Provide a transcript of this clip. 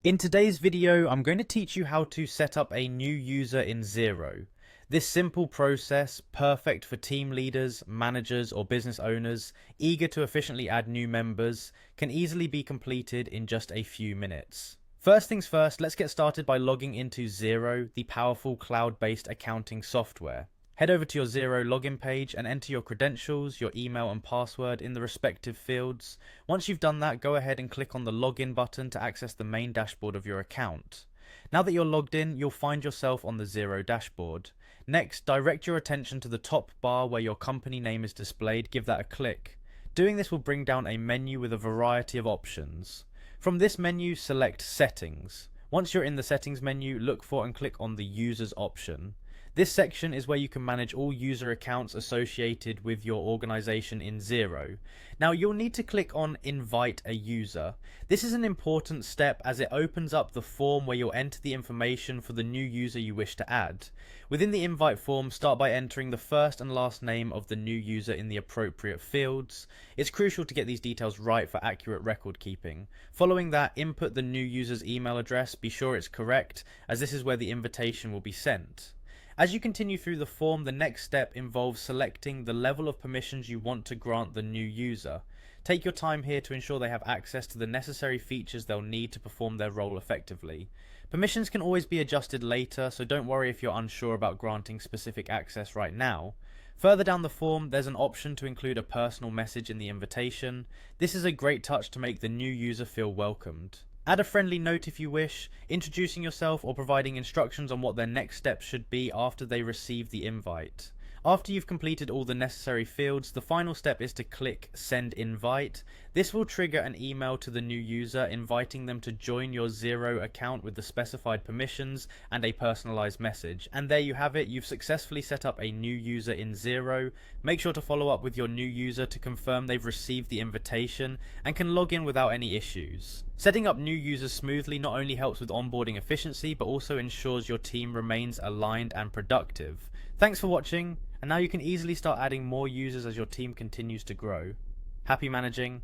In today's video, I'm going to teach you how to set up a new user in Xero. This simple process, perfect for team leaders, managers, or business owners eager to efficiently add new members, can easily be completed in just a few minutes. First things first, let's get started by logging into Xero, the powerful cloud-based accounting software. Head over to your Xero login page and enter your credentials, your email and password in the respective fields. Once you've done that, go ahead and click on the login button to access the main dashboard of your account. Now that you're logged in, you'll find yourself on the Xero dashboard. Next, direct your attention to the top bar where your company name is displayed. Give that a click. Doing this will bring down a menu with a variety of options. From this menu, select Settings. Once you're in the Settings menu, look for and click on the Users option. This section is where you can manage all user accounts associated with your organization in Xero. Now you'll need to click on Invite a User. This is an important step as it opens up the form where you'll enter the information for the new user you wish to add. Within the invite form, start by entering the first and last name of the new user in the appropriate fields. It's crucial to get these details right for accurate record keeping. Following that, input the new user's email address. Be sure it's correct, as this is where the invitation will be sent. As you continue through the form, the next step involves selecting the level of permissions you want to grant the new user. Take your time here to ensure they have access to the necessary features they'll need to perform their role effectively. Permissions can always be adjusted later, so don't worry if you're unsure about granting specific access right now. Further down the form, there's an option to include a personal message in the invitation. This is a great touch to make the new user feel welcomed. Add a friendly note if you wish, introducing yourself or providing instructions on what their next steps should be after they receive the invite. After you've completed all the necessary fields, the final step is to click Send Invite. This will trigger an email to the new user inviting them to join your Xero account with the specified permissions and a personalized message. And there you have it, you've successfully set up a new user in Xero. Make sure to follow up with your new user to confirm they've received the invitation and can log in without any issues. Setting up new users smoothly not only helps with onboarding efficiency, but also ensures your team remains aligned and productive. Thanks for watching, and now you can easily start adding more users as your team continues to grow. Happy managing,